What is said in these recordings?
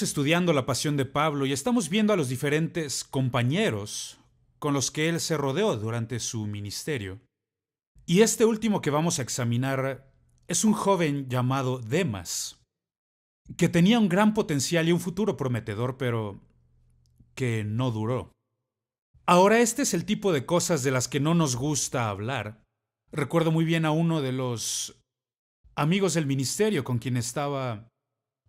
Estudiando la pasión de Pablo y estamos viendo a los diferentes compañeros con los que él se rodeó durante su ministerio. Y este último que vamos a examinar es un joven llamado Demas, que tenía un gran potencial y un futuro prometedor, pero que no duró. Ahora, este es el tipo de cosas de las que no nos gusta hablar. Recuerdo muy bien a uno de los amigos del ministerio con quien estaba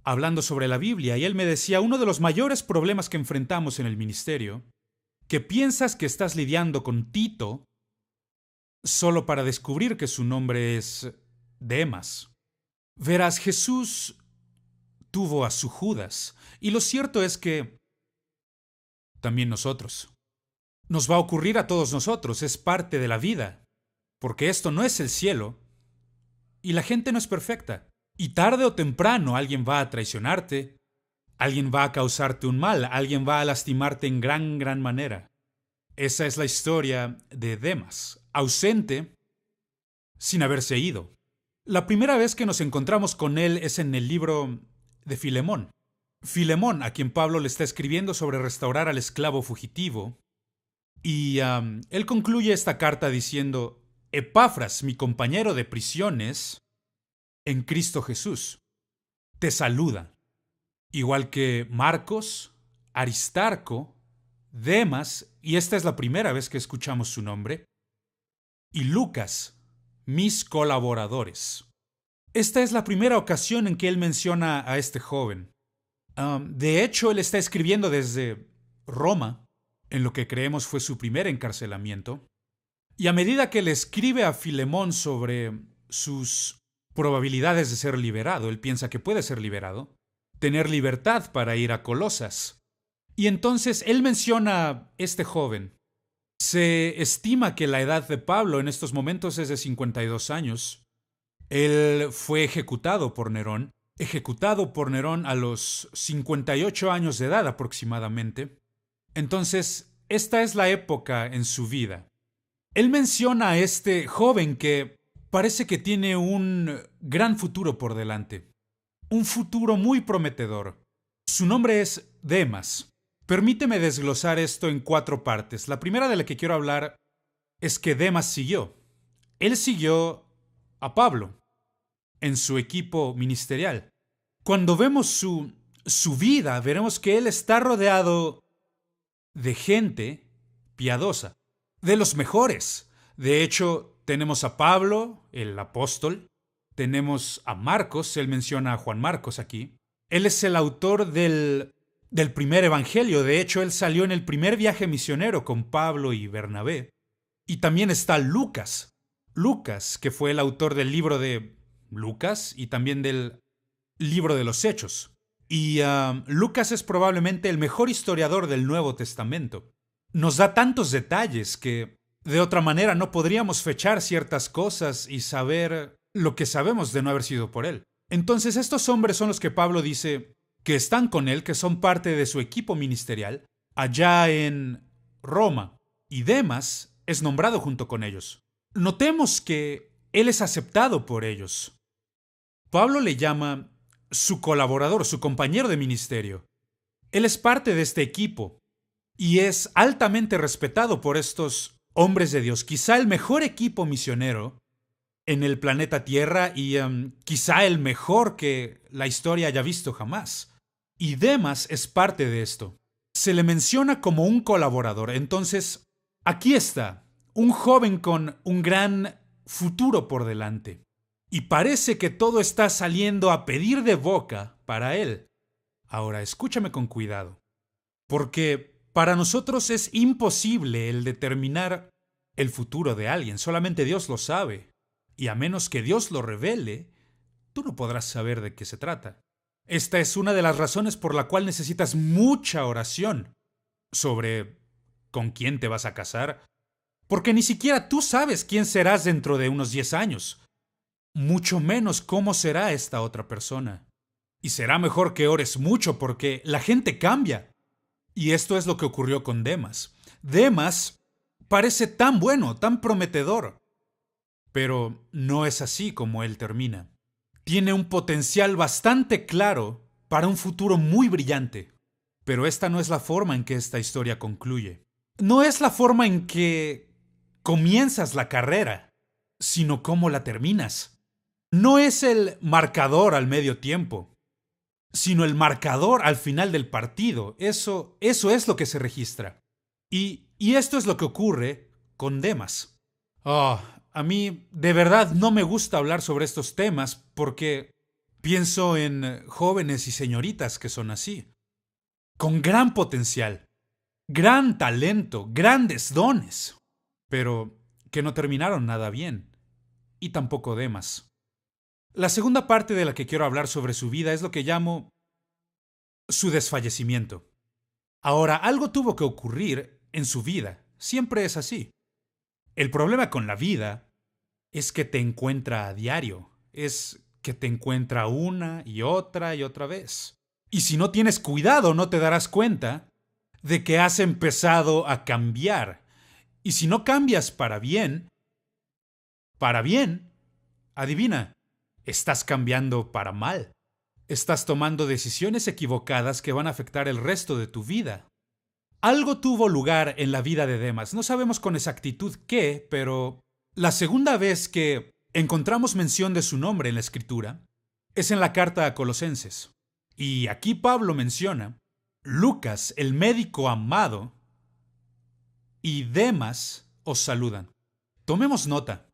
hablando sobre la Biblia, y él me decía, uno de los mayores problemas que enfrentamos en el ministerio, que piensas que estás lidiando con Tito solo para descubrir que su nombre es Demas. Verás, Jesús tuvo a su Judas, y lo cierto es que también nosotros. Nos va a ocurrir a todos nosotros, es parte de la vida, porque esto no es el cielo, y la gente no es perfecta. Y tarde o temprano alguien va a traicionarte, alguien va a causarte un mal, alguien va a lastimarte en gran manera. Esa es la historia de Demas, ausente sin haberse ido. La primera vez que nos encontramos con él es en el libro de Filemón. Filemón, a quien Pablo le está escribiendo sobre restaurar al esclavo fugitivo, y él concluye esta carta diciendo, Epafras, mi compañero de prisiones, en Cristo Jesús, te saluda, igual que Marcos, Aristarco, Demas, y esta es la primera vez que escuchamos su nombre, y Lucas, mis colaboradores. Esta es la primera ocasión en que él menciona a este joven. De hecho, él está escribiendo desde Roma, en lo que creemos fue su primer encarcelamiento, y a medida que le escribe a Filemón sobre sus probabilidades de ser liberado, él piensa que puede ser liberado, tener libertad para ir a Colosas. Y entonces él menciona a este joven. Se estima que la edad de Pablo en estos momentos es de 52 años. Él fue ejecutado por Nerón a los 58 años de edad aproximadamente. Entonces, esta es la época en su vida. Él menciona a este joven que parece que tiene un gran futuro por delante. Un futuro muy prometedor. Su nombre es Demas. Permíteme desglosar esto en 4 partes. La primera de la que quiero hablar es que Demas siguió. Él siguió a Pablo en su equipo ministerial. Cuando vemos su vida, veremos que él está rodeado de gente piadosa, de los mejores. De hecho, tenemos a Pablo, el apóstol, tenemos a Marcos, él menciona a Juan Marcos aquí. Él es el autor del primer evangelio, de hecho, él salió en el primer viaje misionero con Pablo y Bernabé. Y también está Lucas, que fue el autor del libro de Lucas y también del libro de los Hechos. Y Lucas es probablemente el mejor historiador del Nuevo Testamento. Nos da tantos detalles que de otra manera no podríamos fechar ciertas cosas y saber lo que sabemos de no haber sido por él. Entonces estos hombres son los que Pablo dice que están con él, que son parte de su equipo ministerial, allá en Roma. Y Demas es nombrado junto con ellos. Notemos que él es aceptado por ellos. Pablo le llama su colaborador, su compañero de ministerio. Él es parte de este equipo y es altamente respetado por estos hombres de Dios. Quizá el mejor equipo misionero en el planeta Tierra y quizá el mejor que la historia haya visto jamás. Y Demas es parte de esto. Se le menciona como un colaborador. Entonces, aquí está, un joven con un gran futuro por delante. Y parece que todo está saliendo a pedir de boca para él. Ahora, escúchame con cuidado, porque para nosotros es imposible el determinar el futuro de alguien. Solamente Dios lo sabe. Y a menos que Dios lo revele, tú no podrás saber de qué se trata. Esta es una de las razones por la cual necesitas mucha oración sobre con quién te vas a casar, porque ni siquiera tú sabes quién serás dentro de unos 10 años. Mucho menos cómo será esta otra persona. Y será mejor que ores mucho porque la gente cambia. Y esto es lo que ocurrió con Demas. Demas parece tan bueno, tan prometedor, pero no es así como él termina. Tiene un potencial bastante claro para un futuro muy brillante. Pero esta no es la forma en que esta historia concluye. No es la forma en que comienzas la carrera, sino cómo la terminas. No es el marcador al medio tiempo, sino el marcador al final del partido. Eso es lo que se registra. Y esto es lo que ocurre con Demas. A mí de verdad no me gusta hablar sobre estos temas porque pienso en jóvenes y señoritas que son así, con gran potencial, gran talento, grandes dones, pero que no terminaron nada bien, y tampoco Demas. La segunda parte de la que quiero hablar sobre su vida es lo que llamo su desfallecimiento. Ahora, algo tuvo que ocurrir en su vida, siempre es así. El problema con la vida es que te encuentra a diario, es que te encuentra una y otra vez. Y si no tienes cuidado, no te darás cuenta de que has empezado a cambiar. Y si no cambias para bien, adivina, estás cambiando para mal. Estás tomando decisiones equivocadas que van a afectar el resto de tu vida. Algo tuvo lugar en la vida de Demas. No sabemos con exactitud qué, pero la segunda vez que encontramos mención de su nombre en la Escritura es en la carta a Colosenses. Y aquí Pablo menciona: Lucas, el médico amado, y Demas os saludan. Tomemos nota.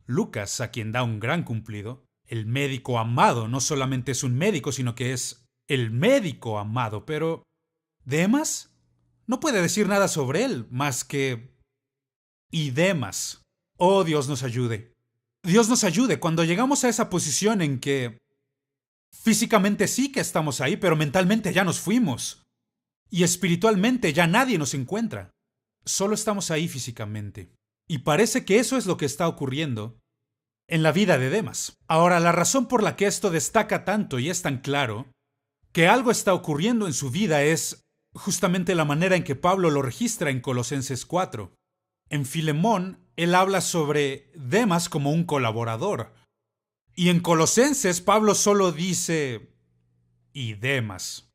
Lucas, a quien da un gran cumplido, el médico amado, no solamente es un médico, sino que es el médico amado, pero Demas no puede decir nada sobre él más que y Demas. Oh, Dios nos ayude. Dios nos ayude cuando llegamos a esa posición en que físicamente sí que estamos ahí, pero mentalmente ya nos fuimos. Y espiritualmente ya nadie nos encuentra. Solo estamos ahí físicamente. Y parece que eso es lo que está ocurriendo en la vida de Demas. Ahora, la razón por la que esto destaca tanto y es tan claro que algo está ocurriendo en su vida es justamente la manera en que Pablo lo registra en Colosenses 4. En Filemón, él habla sobre Demas como un colaborador. Y en Colosenses, Pablo solo dice y Demas.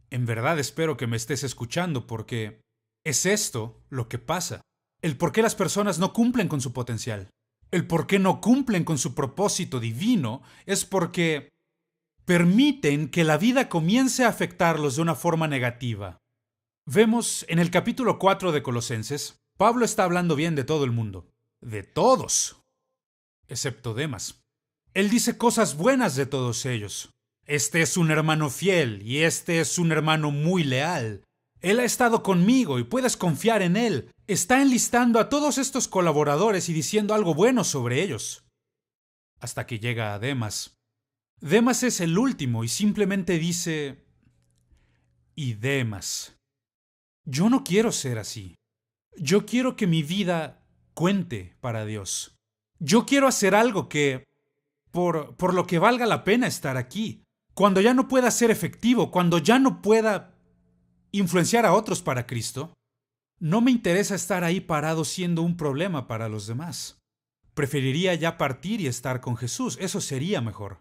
En verdad espero que me estés escuchando porque es esto lo que pasa. El por qué las personas no cumplen con su potencial. El por qué no cumplen con su propósito divino es porque permiten que la vida comience a afectarlos de una forma negativa. Vemos en el capítulo 4 de Colosenses, Pablo está hablando bien de todo el mundo, de todos, excepto Demas. Él dice cosas buenas de todos ellos. Este es un hermano fiel y este es un hermano muy leal. Él ha estado conmigo y puedes confiar en él. Está enlistando a todos estos colaboradores y diciendo algo bueno sobre ellos. Hasta que llega a Demas. Demas es el último y simplemente dice: y Demas. Yo no quiero ser así. Yo quiero que mi vida cuente para Dios. Yo quiero hacer algo que, por lo que valga la pena estar aquí. Cuando ya no pueda ser efectivo, cuando ya no pueda influenciar a otros para Cristo, no me interesa estar ahí parado siendo un problema para los demás. Preferiría ya partir y estar con Jesús, eso sería mejor.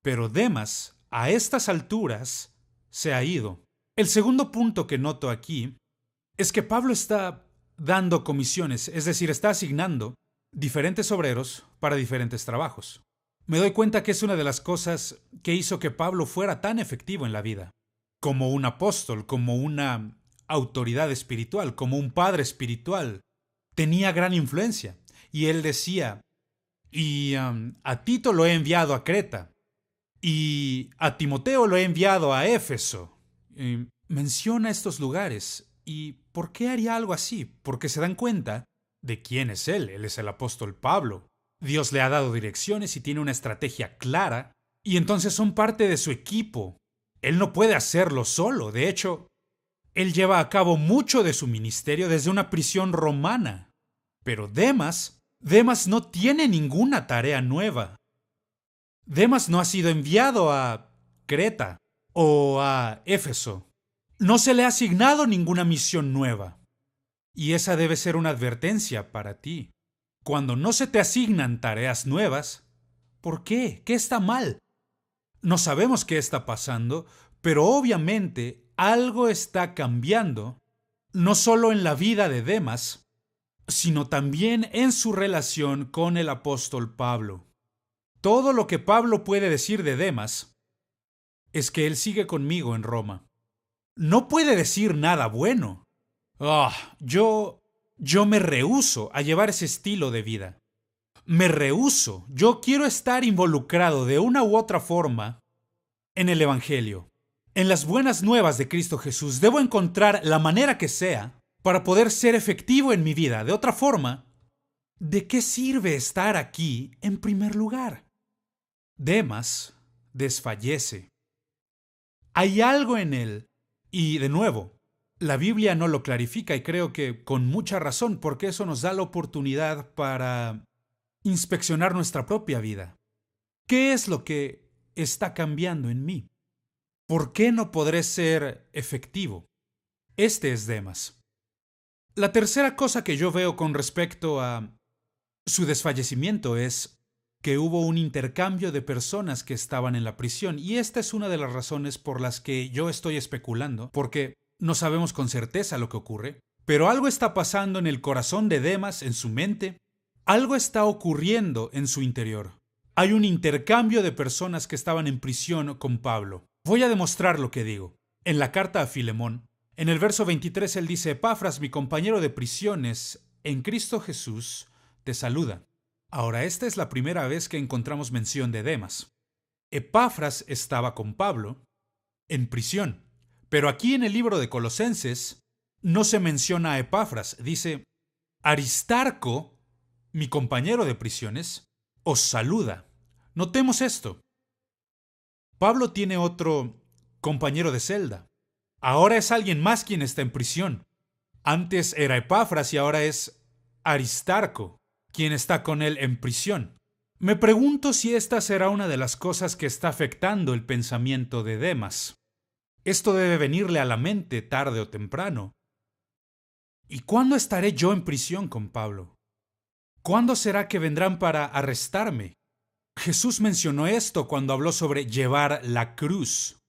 Pero Demas, a estas alturas, se ha ido. El segundo punto que noto aquí es que Pablo está dando comisiones, es decir, está asignando diferentes obreros para diferentes trabajos. Me doy cuenta que es una de las cosas que hizo que Pablo fuera tan efectivo en la vida, como un apóstol, como una autoridad espiritual, como un padre espiritual. Tenía gran influencia y él decía: y a Tito lo he enviado a Creta y a Timoteo lo he enviado a Éfeso. Menciona estos lugares. ¿Y por qué haría algo así? Porque se dan cuenta de quién es él. Él es el apóstol Pablo. Dios le ha dado direcciones y tiene una estrategia clara, y entonces son parte de su equipo. Él no puede hacerlo solo. De hecho, él lleva a cabo mucho de su ministerio desde una prisión romana. Pero Demas no tiene ninguna tarea nueva. Demas no ha sido enviado a Creta o a Éfeso. No se le ha asignado ninguna misión nueva. Y esa debe ser una advertencia para ti. Cuando no se te asignan tareas nuevas, ¿por qué? ¿Qué está mal? No sabemos qué está pasando, Pero obviamente algo está cambiando, no solo en la vida de Demas, sino también en su relación con el apóstol Pablo. Todo lo que Pablo puede decir de Demas es que él sigue conmigo en Roma. No puede decir nada bueno. Yo me rehúso a llevar ese estilo de vida. Me rehúso. Yo quiero estar involucrado de una u otra forma en el Evangelio, en las buenas nuevas de Cristo Jesús. Debo encontrar la manera que sea para poder ser efectivo en mi vida. De otra forma, ¿de qué sirve estar aquí en primer lugar? Demas desfallece. Hay algo en él. Y de nuevo, la Biblia no lo clarifica y creo que con mucha razón, porque eso nos da la oportunidad para inspeccionar nuestra propia vida. ¿Qué es lo que está cambiando en mí? ¿Por qué no podré ser efectivo? Este es Demas. La tercera cosa que yo veo con respecto a su desfallecimiento es que hubo un intercambio de personas que estaban en la prisión, y esta es una de las razones por las que yo estoy especulando, porque no sabemos con certeza lo que ocurre, pero algo está pasando en el corazón de Demas, en su mente, algo está ocurriendo en su interior. Hay un intercambio de personas que estaban en prisión con Pablo. Voy a demostrar lo que digo. En la carta a Filemón, en el verso 23 él dice: Epafras, mi compañero de prisiones en Cristo Jesús, te saluda. Ahora, esta es la primera vez que encontramos mención de Demas. Epafras estaba con Pablo en prisión, pero aquí en el libro de Colosenses no se menciona a Epafras. Dice: Aristarco, mi compañero de prisiones, os saluda. Notemos esto. Pablo tiene otro compañero de celda. Ahora es alguien más quien está en prisión. Antes era Epafras y ahora es Aristarco quien está con él en prisión. Me pregunto si esta será una de las cosas que está afectando el pensamiento de Demas. Esto debe venirle a la mente tarde o temprano. ¿Y cuándo estaré yo en prisión con Pablo? ¿Cuándo será que vendrán para arrestarme? Jesús mencionó esto cuando habló sobre llevar la cruz.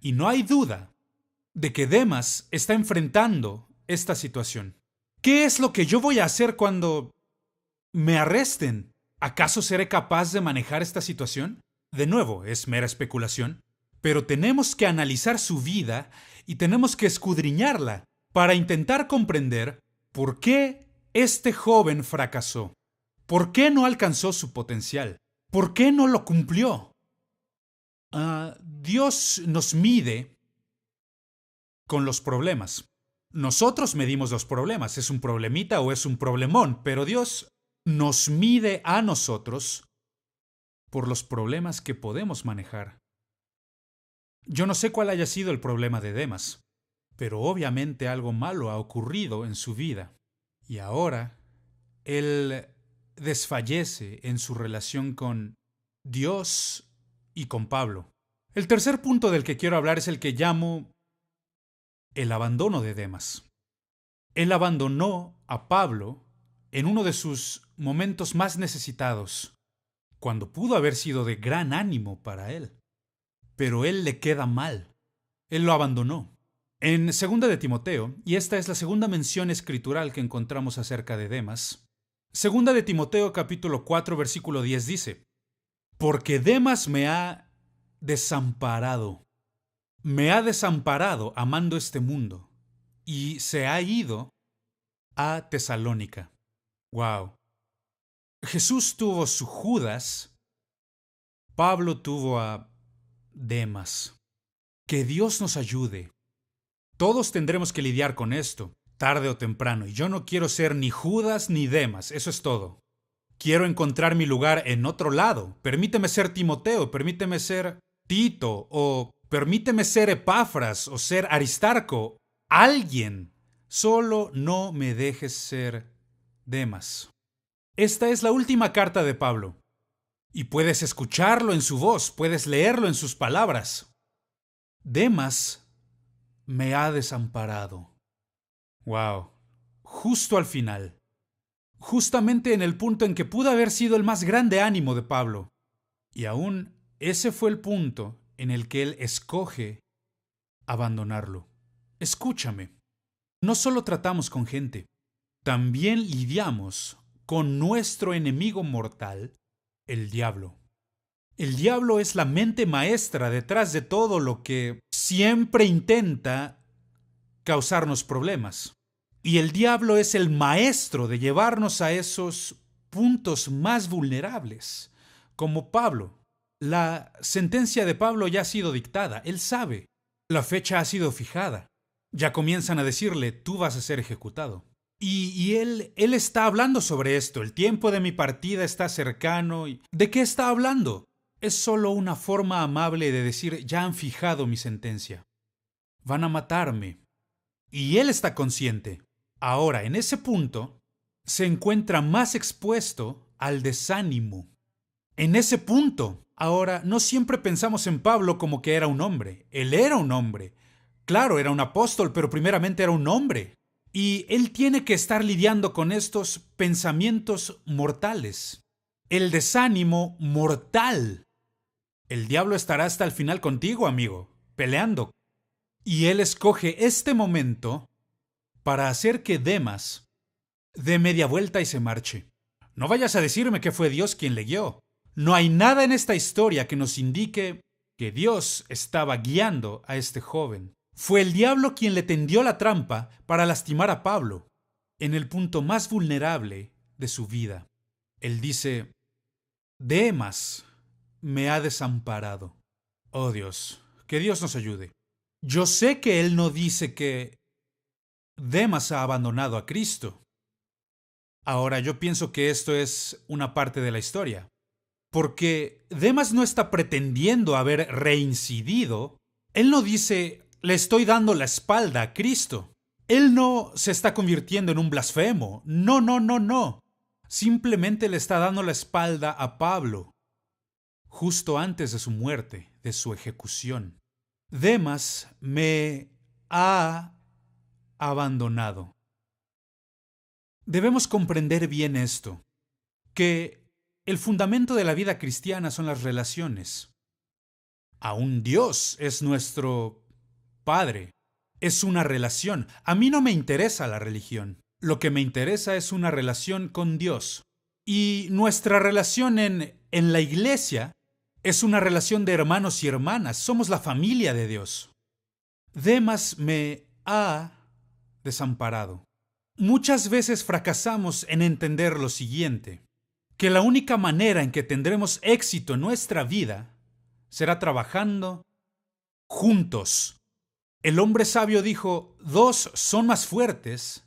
Y no hay duda de que Demas está enfrentando esta situación. ¿Qué es lo que yo voy a hacer cuando me arresten? ¿Acaso seré capaz de manejar esta situación? De nuevo, es mera especulación, pero tenemos que analizar su vida y tenemos que escudriñarla para intentar comprender por qué este joven fracasó. ¿Por qué no alcanzó su potencial? ¿Por qué no lo cumplió? Dios nos mide con los problemas. Nosotros medimos los problemas, ¿es un problemita o es un problemón? Pero Dios nos mide a nosotros por los problemas que podemos manejar. Yo no sé cuál haya sido el problema de Demas, pero obviamente algo malo ha ocurrido en su vida. Y ahora él desfallece en su relación con Dios y con Pablo. El tercer punto del que quiero hablar es el que llamo el abandono de Demas. Él abandonó a Pablo en uno de sus momentos más necesitados, cuando pudo haber sido de gran ánimo para él. Pero él le queda mal. Él lo abandonó. En 2 de Timoteo, y esta es la segunda mención escritural que encontramos acerca de Demas, 2 de Timoteo capítulo 4 versículo 10 dice: Porque Demas me ha desamparado amando este mundo, y se ha ido a Tesalónica. Wow. Jesús tuvo su Judas, Pablo tuvo a Demas. Que Dios nos ayude. Todos tendremos que lidiar con esto, tarde o temprano, y yo no quiero ser ni Judas ni Demas, eso es todo. Quiero encontrar mi lugar en otro lado. Permíteme ser Timoteo, permíteme ser Tito, o permíteme ser Epafras, o ser Aristarco, alguien. Solo no me dejes ser Demas. Esta es la última carta de Pablo, y puedes escucharlo en su voz, puedes leerlo en sus palabras. Demas me ha desamparado. Wow. Justo al final. Justamente en el punto en que pudo haber sido el más grande ánimo de Pablo. Y aún ese fue el punto en el que él escoge abandonarlo. Escúchame, no solo tratamos con gente, también lidiamos con nuestro enemigo mortal, el diablo. El diablo es la mente maestra detrás de todo lo que siempre intenta causarnos problemas. Y el diablo es el maestro de llevarnos a esos puntos más vulnerables, como Pablo. La sentencia de Pablo ya ha sido dictada, él sabe. La fecha ha sido fijada. Ya comienzan a decirle, tú vas a ser ejecutado. Y él está hablando sobre esto. El tiempo de mi partida está cercano. ¿De qué está hablando? Es solo una forma amable de decir, ya han fijado mi sentencia. Van a matarme. Y él está consciente. Ahora, en ese punto, se encuentra más expuesto al desánimo. En ese punto, ahora, no siempre pensamos en Pablo como que era un hombre. Él era un hombre. Claro, era un apóstol, pero primeramente era un hombre. Y él tiene que estar lidiando con estos pensamientos mortales. El desánimo mortal. El diablo estará hasta el final contigo, amigo, peleando. Y él escoge este momento para hacer que Demas dé media vuelta y se marche. No vayas a decirme que fue Dios quien le guió. No hay nada en esta historia que nos indique que Dios estaba guiando a este joven. Fue el diablo quien le tendió la trampa para lastimar a Pablo en el punto más vulnerable de su vida. Él dice, Demas me ha desamparado. Oh Dios, que Dios nos ayude. Yo sé que él no dice que Demas ha abandonado a Cristo. Ahora, yo pienso que esto es una parte de la historia, porque Demas no está pretendiendo haber reincidido. Él no dice, le estoy dando la espalda a Cristo. Él no se está convirtiendo en un blasfemo. No, no, no, no. Simplemente le está dando la espalda a Pablo, justo antes de su muerte, de su ejecución. Demas me ha abandonado. Debemos comprender bien esto, que el fundamento de la vida cristiana son las relaciones. Aún Dios es nuestro Padre. Es una relación. A mí no me interesa la religión. Lo que me interesa es una relación con Dios. Y nuestra relación en la iglesia es una relación de hermanos y hermanas. Somos la familia de Dios. Demas me ha desamparado. Muchas veces fracasamos en entender lo siguiente, que la única manera en que tendremos éxito en nuestra vida será trabajando juntos. El hombre sabio dijo, 2 son más fuertes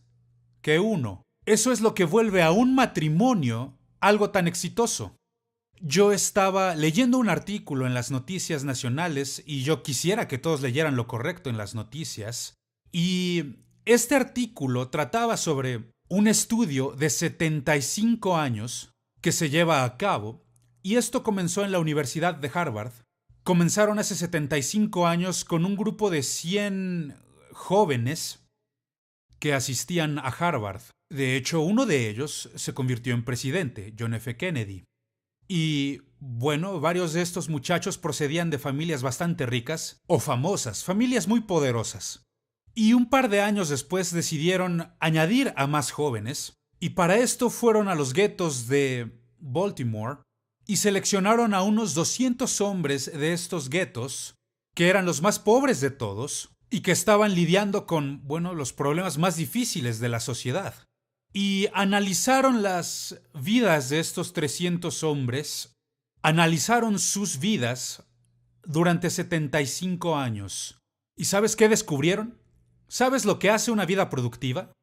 que 1. Eso es lo que vuelve a un matrimonio algo tan exitoso. Yo estaba leyendo un artículo en las noticias nacionales y yo quisiera que todos leyeran lo correcto en las noticias. Y este artículo trataba sobre un estudio de 75 años que se lleva a cabo, y esto comenzó en la Universidad de Harvard. Comenzaron hace 75 años con un grupo de 100 jóvenes que asistían a Harvard. De hecho, uno de ellos se convirtió en presidente, John F. Kennedy. Y, bueno, varios de estos muchachos procedían de familias bastante ricas o famosas, familias muy poderosas. Y un par de años después decidieron añadir a más jóvenes, y para esto fueron a los guetos de Baltimore y seleccionaron a unos 200 hombres de estos guetos, que eran los más pobres de todos, y que estaban lidiando con, los problemas más difíciles de la sociedad. Y analizaron las vidas de estos 300 hombres, analizaron sus vidas durante 75 años. ¿Y sabes qué descubrieron? ¿Sabes lo que hace una vida productiva?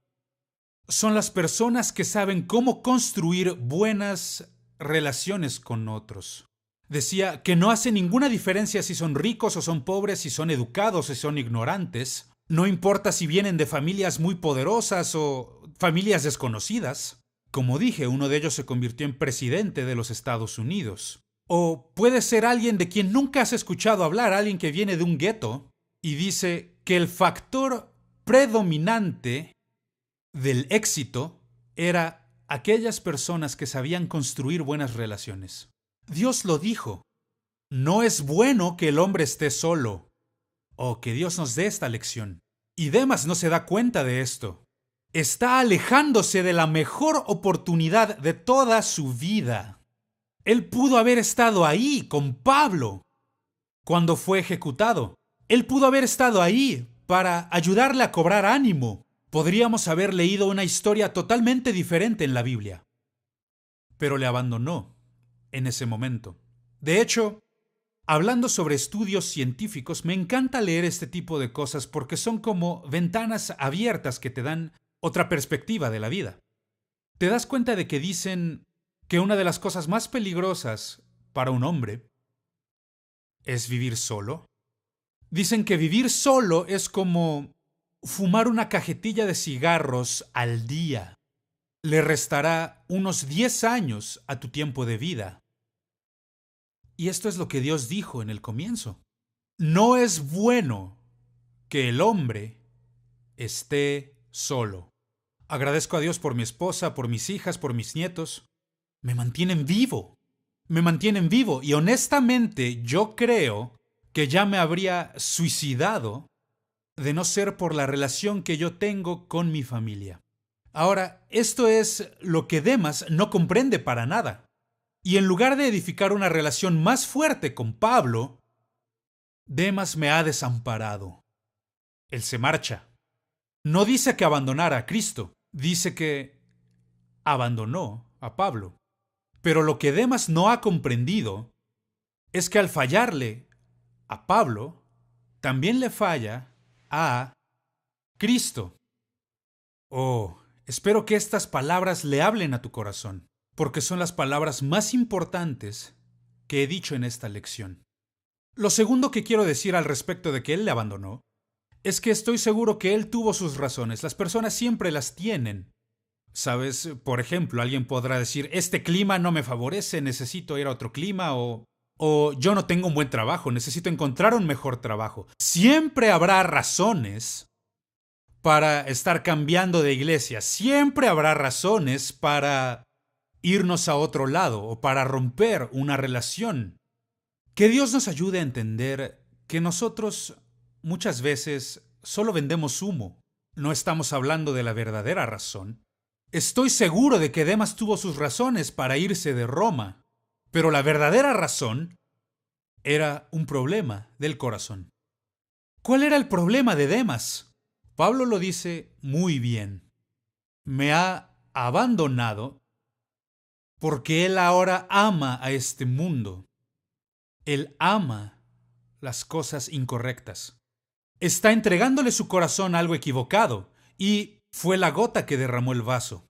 Son las personas que saben cómo construir buenas relaciones con otros. Decía que no hace ninguna diferencia si son ricos o son pobres, si son educados o si son ignorantes. No importa si vienen de familias muy poderosas o familias desconocidas. Como dije, uno de ellos se convirtió en presidente de los Estados Unidos. O puede ser alguien de quien nunca has escuchado hablar, alguien que viene de un gueto y dice que el factor predominante del éxito era aquellas personas que sabían construir buenas relaciones. Dios lo dijo. No es bueno que el hombre esté solo. Oh, que Dios nos dé esta lección. Y Demas no se da cuenta de esto. Está alejándose de la mejor oportunidad de toda su vida. Él pudo haber estado ahí con Pablo cuando fue ejecutado. Él pudo haber estado ahí para ayudarle a cobrar ánimo. Podríamos haber leído una historia totalmente diferente en la Biblia. Pero le abandonó en ese momento. De hecho, hablando sobre estudios científicos, me encanta leer este tipo de cosas porque son como ventanas abiertas que te dan otra perspectiva de la vida. Te das cuenta de que dicen que una de las cosas más peligrosas para un hombre es vivir solo. Dicen que vivir solo es como fumar una cajetilla de cigarros al día. Le restará unos 10 años a tu tiempo de vida. Y esto es lo que Dios dijo en el comienzo. No es bueno que el hombre esté solo. Agradezco a Dios por mi esposa, por mis hijas, por mis nietos. Me mantienen vivo. Me mantienen vivo. Y honestamente yo creo que ya me habría suicidado de no ser por la relación que yo tengo con mi familia. Ahora, esto es lo que Demas no comprende para nada. Y en lugar de edificar una relación más fuerte con Pablo, Demas me ha desamparado. Él se marcha. No dice que abandonara a Cristo, dice que abandonó a Pablo. Pero lo que Demas no ha comprendido es que al fallarle a Pablo, también le falla a Cristo. Oh, espero que estas palabras le hablen a tu corazón, porque son las palabras más importantes que he dicho en esta lección. Lo segundo que quiero decir al respecto de que él le abandonó es que estoy seguro que él tuvo sus razones. Las personas siempre las tienen. ¿Sabes? Por ejemplo, alguien podrá decir, este clima no me favorece, necesito ir a otro clima, o yo no tengo un buen trabajo, necesito encontrar un mejor trabajo. Siempre habrá razones para estar cambiando de iglesia. Siempre habrá razones para irnos a otro lado o para romper una relación. Que Dios nos ayude a entender que nosotros muchas veces solo vendemos humo. No estamos hablando de la verdadera razón. Estoy seguro de que Demas tuvo sus razones para irse de Roma, pero la verdadera razón era un problema del corazón. ¿Cuál era el problema de Demas? Pablo lo dice muy bien. Me ha abandonado porque él ahora ama a este mundo. Él ama las cosas incorrectas. Está entregándole su corazón a algo equivocado y fue la gota que derramó el vaso.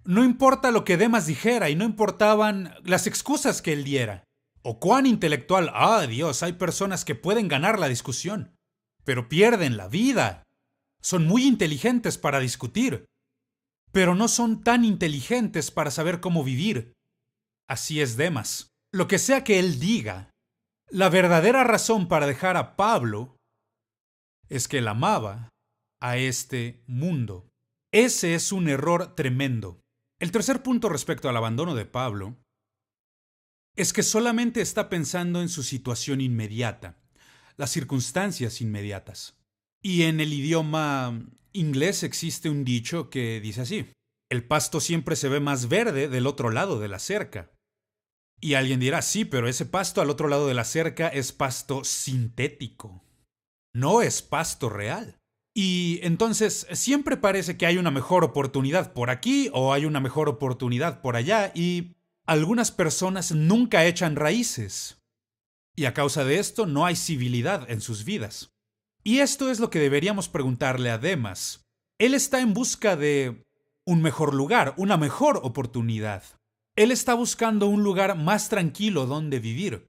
No importa lo que Demas dijera y no importaban las excusas que él diera. O cuán intelectual, Dios, hay personas que pueden ganar la discusión, pero pierden la vida. Son muy inteligentes para discutir, pero no son tan inteligentes para saber cómo vivir. Así es Demas. Lo que sea que él diga, la verdadera razón para dejar a Pablo es que él amaba a este mundo. Ese es un error tremendo. El tercer punto respecto al abandono de Pablo es que solamente está pensando en su situación inmediata, las circunstancias inmediatas. Y en el idioma inglés existe un dicho que dice así: el pasto siempre se ve más verde del otro lado de la cerca. Y alguien dirá, sí, pero ese pasto al otro lado de la cerca es pasto sintético. No es pasto real. Y entonces siempre parece que hay una mejor oportunidad por aquí o hay una mejor oportunidad por allá y algunas personas nunca echan raíces. Y a causa de esto no hay civilidad en sus vidas. Y esto es lo que deberíamos preguntarle a Demas. Él está en busca de un mejor lugar, una mejor oportunidad. Él está buscando un lugar más tranquilo donde vivir.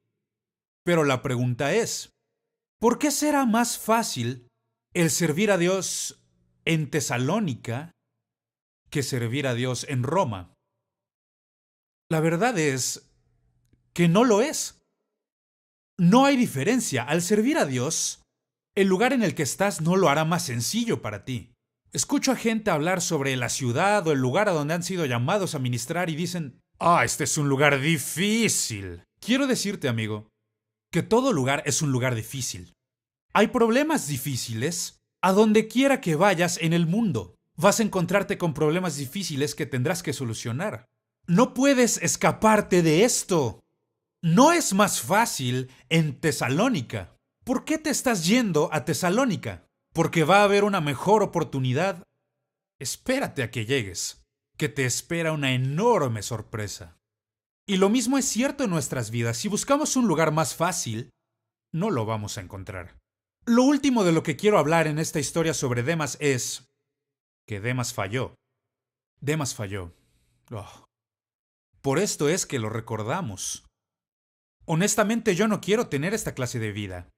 Pero la pregunta es, ¿por qué será más fácil el servir a Dios en Tesalónica que servir a Dios en Roma? La verdad es que no lo es. No hay diferencia. Al servir a Dios, el lugar en el que estás no lo hará más sencillo para ti. Escucho a gente hablar sobre la ciudad o el lugar a donde han sido llamados a ministrar y dicen, este es un lugar difícil. Quiero decirte, amigo, que todo lugar es un lugar difícil. Hay problemas difíciles a donde quiera que vayas en el mundo. Vas a encontrarte con problemas difíciles que tendrás que solucionar. No puedes escaparte de esto. ¿No es más fácil en Tesalónica? ¿Por qué te estás yendo a Tesalónica? ¿Porque va a haber una mejor oportunidad? Espérate a que llegues, que te espera una enorme sorpresa. Y lo mismo es cierto en nuestras vidas. Si buscamos un lugar más fácil, no lo vamos a encontrar. Lo último de lo que quiero hablar en esta historia sobre Demas es que Demas falló. Demas falló. Oh. Por esto es que lo recordamos. Honestamente, yo no quiero tener esta clase de vida.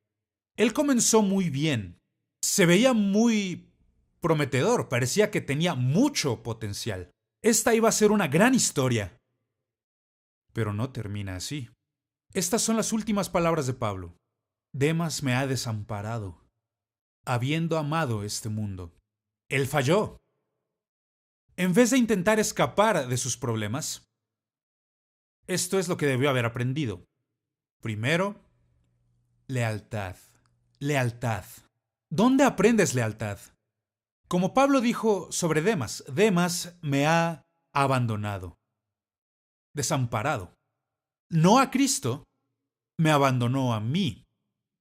Él comenzó muy bien. Se veía muy prometedor, parecía que tenía mucho potencial. Esta iba a ser una gran historia. Pero no termina así. Estas son las últimas palabras de Pablo. Demas me ha desamparado, habiendo amado este mundo. Él falló. En vez de intentar escapar de sus problemas, esto es lo que debió haber aprendido. Primero, lealtad. Lealtad. ¿Dónde aprendes lealtad? Como Pablo dijo sobre Demas, Demas me ha abandonado, desamparado. No a Cristo, me abandonó a mí.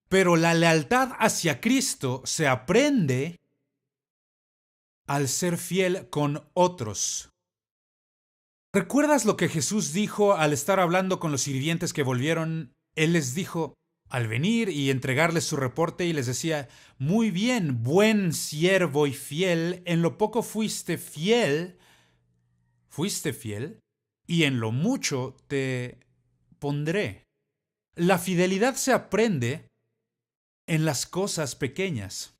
Pero la lealtad hacia Cristo se aprende al ser fiel con otros. ¿Recuerdas lo que Jesús dijo al estar hablando con los sirvientes que volvieron? Él les dijo, al venir y entregarles su reporte, y les decía, muy bien, buen siervo y fiel, en lo poco fuiste fiel, y en lo mucho te pondré. La fidelidad se aprende en las cosas pequeñas.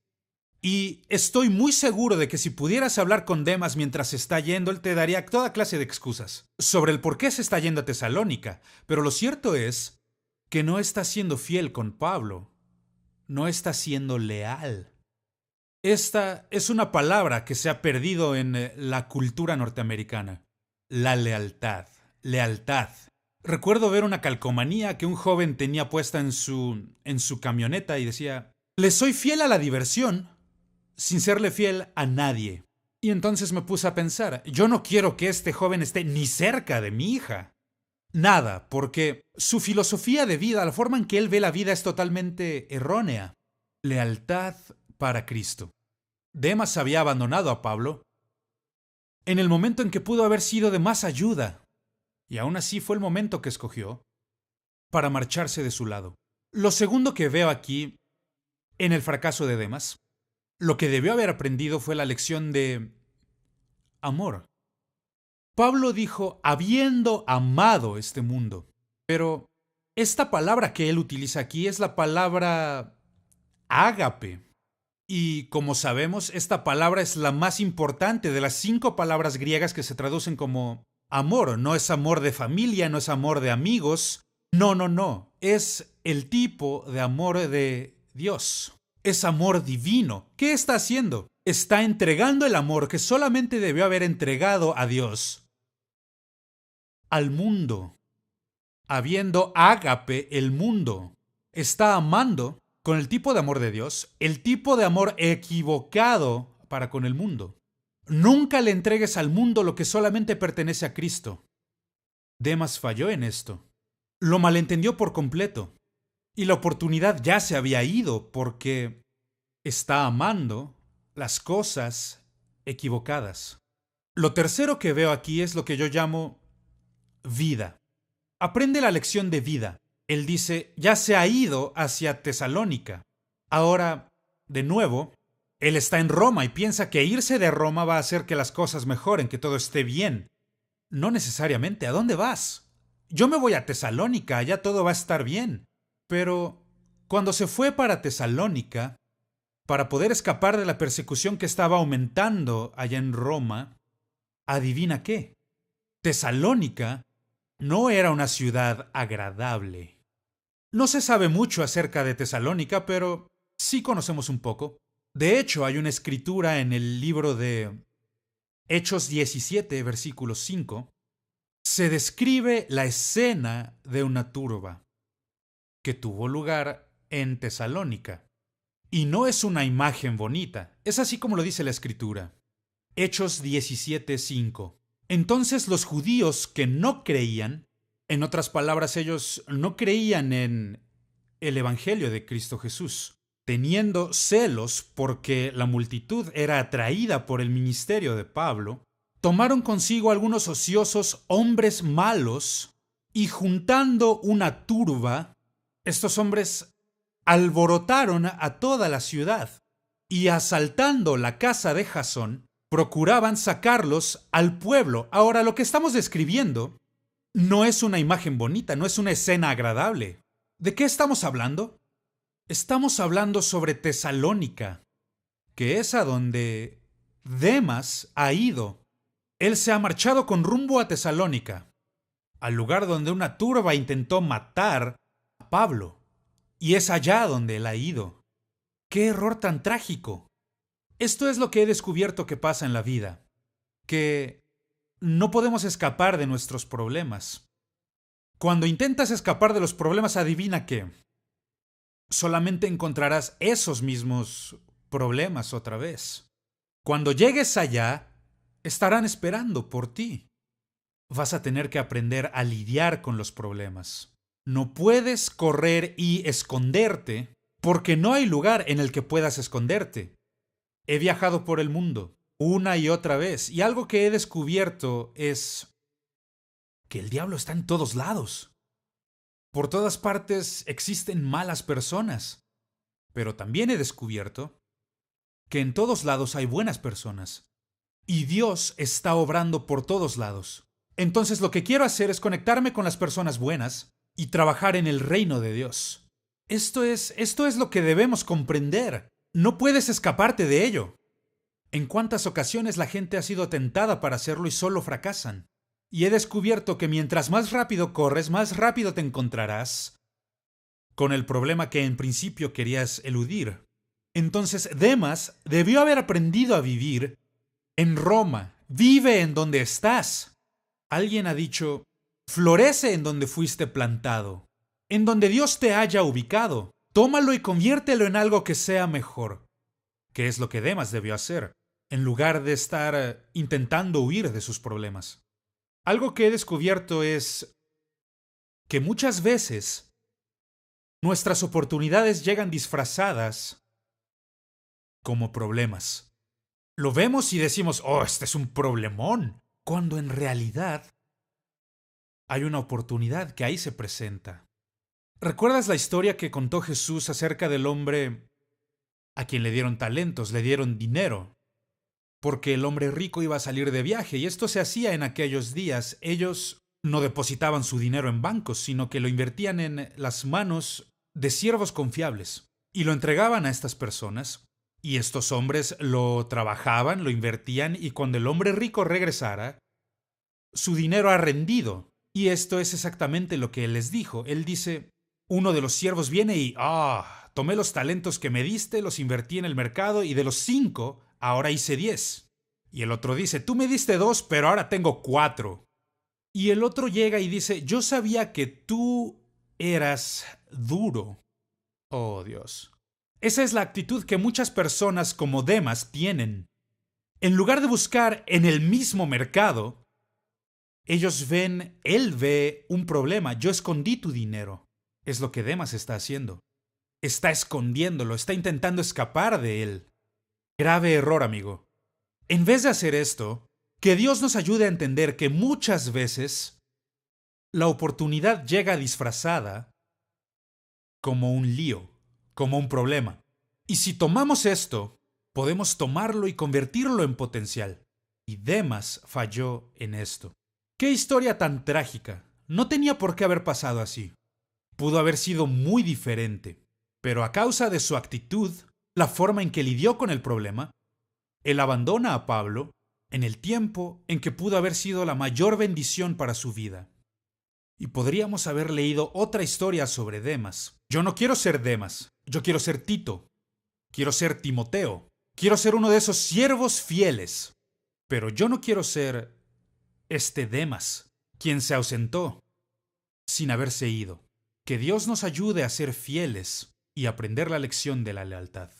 Y estoy muy seguro de que si pudieras hablar con Demas mientras se está yendo, él te daría toda clase de excusas sobre el por qué se está yendo a Tesalónica. Pero lo cierto es que no está siendo fiel con Pablo. No está siendo leal. Esta es una palabra que se ha perdido en la cultura norteamericana. La lealtad. Lealtad. Recuerdo ver una calcomanía que un joven tenía puesta en su camioneta y decía, le soy fiel a la diversión, sin serle fiel a nadie. Y entonces me puse a pensar, yo no quiero que este joven esté ni cerca de mi hija. Nada, porque su filosofía de vida, la forma en que él ve la vida es totalmente errónea. Lealtad para Cristo. Demas había abandonado a Pablo en el momento en que pudo haber sido de más ayuda. Y aún así fue el momento que escogió para marcharse de su lado. Lo segundo que veo aquí, en el fracaso de Demas, lo que debió haber aprendido fue la lección de amor. Pablo dijo, habiendo amado este mundo. Pero esta palabra que él utiliza aquí es la palabra ágape. Y como sabemos, esta palabra es la más importante de las 5 palabras griegas que se traducen como amor. No es amor de familia, no es amor de amigos. No. Es el tipo de amor de Dios. Es amor divino. ¿Qué está haciendo? Está entregando el amor que solamente debió haber entregado a Dios al mundo. Habiendo ágape el mundo. Está amando con el tipo de amor de Dios, el tipo de amor equivocado para con el mundo. Nunca le entregues al mundo lo que solamente pertenece a Cristo. Demas falló en esto. Lo malentendió por completo. Y la oportunidad ya se había ido porque está amando las cosas equivocadas. Lo tercero que veo aquí es lo que yo llamo vida. Aprende la lección de vida. Él dice, ya se ha ido hacia Tesalónica. Ahora, de nuevo, él está en Roma y piensa que irse de Roma va a hacer que las cosas mejoren, que todo esté bien. No necesariamente. ¿A dónde vas? Yo me voy a Tesalónica, allá todo va a estar bien. Pero cuando se fue para Tesalónica, para poder escapar de la persecución que estaba aumentando allá en Roma, adivina qué. Tesalónica no era una ciudad agradable. No se sabe mucho acerca de Tesalónica, pero sí conocemos un poco. De hecho, hay una escritura en el libro de Hechos 17, versículo 5. Se describe la escena de una turba que tuvo lugar en Tesalónica. Y no es una imagen bonita. Es así como lo dice la Escritura. Hechos 17:5. Entonces los judíos que no creían, en otras palabras, ellos no creían en el Evangelio de Cristo Jesús, teniendo celos porque la multitud era atraída por el ministerio de Pablo, tomaron consigo algunos ociosos hombres malos y juntando una turba, estos hombres alborotaron a toda la ciudad y asaltando la casa de Jasón, procuraban sacarlos al pueblo. Ahora, lo que estamos describiendo no es una imagen bonita, no es una escena agradable. ¿De qué estamos hablando? Estamos hablando sobre Tesalónica, que es a donde Demas ha ido. Él se ha marchado con rumbo a Tesalónica, al lugar donde una turba intentó matar a Pablo. Y es allá donde él ha ido. ¡Qué error tan trágico! Esto es lo que he descubierto que pasa en la vida, que no podemos escapar de nuestros problemas. Cuando intentas escapar de los problemas, adivina qué. Solamente encontrarás esos mismos problemas otra vez. Cuando llegues allá, estarán esperando por ti. Vas a tener que aprender a lidiar con los problemas. No puedes correr y esconderte porque no hay lugar en el que puedas esconderte. He viajado por el mundo una y otra vez y algo que he descubierto es que el diablo está en todos lados. Por todas partes existen malas personas, pero también he descubierto que en todos lados hay buenas personas y Dios está obrando por todos lados. Entonces lo que quiero hacer es conectarme con las personas buenas y trabajar en el reino de Dios. Esto es lo que debemos comprender. No puedes escaparte de ello. ¿En cuántas ocasiones la gente ha sido tentada para hacerlo y solo fracasan? Y he descubierto que mientras más rápido corres, más rápido te encontrarás con el problema que en principio querías eludir. Entonces Demas debió haber aprendido a vivir en Roma. Vive en donde estás. Alguien ha dicho, florece en donde fuiste plantado, en donde Dios te haya ubicado. Tómalo y conviértelo en algo que sea mejor. ¿Qué es lo que Demas debió hacer? En lugar de estar intentando huir de sus problemas. Algo que he descubierto es que muchas veces nuestras oportunidades llegan disfrazadas como problemas. Lo vemos y decimos, oh, este es un problemón, cuando en realidad hay una oportunidad que ahí se presenta. ¿Recuerdas la historia que contó Jesús acerca del hombre a quien le dieron talentos, le dieron dinero? Porque el hombre rico iba a salir de viaje y esto se hacía en aquellos días. Ellos no depositaban su dinero en bancos, sino que lo invertían en las manos de siervos confiables y lo entregaban a estas personas. Y estos hombres lo trabajaban, lo invertían y cuando el hombre rico regresara, su dinero ha rendido. Y esto es exactamente lo que él les dijo. Él dice, uno de los siervos viene y, tomé los talentos que me diste, los invertí en el mercado y de los 5, ahora hice 10. Y el otro dice, tú me diste 2, pero ahora tengo 4. Y el otro llega y dice, yo sabía que tú eras duro. Oh, Dios. Esa es la actitud que muchas personas como Demas tienen. En lugar de buscar en el mismo mercado, él ve un problema. Yo escondí tu dinero. Es lo que Demas está haciendo. Está escondiéndolo, está intentando escapar de él. Grave error, amigo. En vez de hacer esto, que Dios nos ayude a entender que muchas veces la oportunidad llega disfrazada como un lío, como un problema. Y si tomamos esto, podemos tomarlo y convertirlo en potencial. Y Demas falló en esto. ¡Qué historia tan trágica! No tenía por qué haber pasado así. Pudo haber sido muy diferente. Pero a causa de su actitud, la forma en que lidió con el problema, él abandona a Pablo en el tiempo en que pudo haber sido la mayor bendición para su vida. Y podríamos haber leído otra historia sobre Demas. Yo no quiero ser Demas, yo quiero ser Tito. Quiero ser Timoteo. Quiero ser uno de esos siervos fieles. Pero yo no quiero ser este Demas, quien se ausentó sin haberse ido. Que Dios nos ayude a ser fieles y aprender la lección de la lealtad.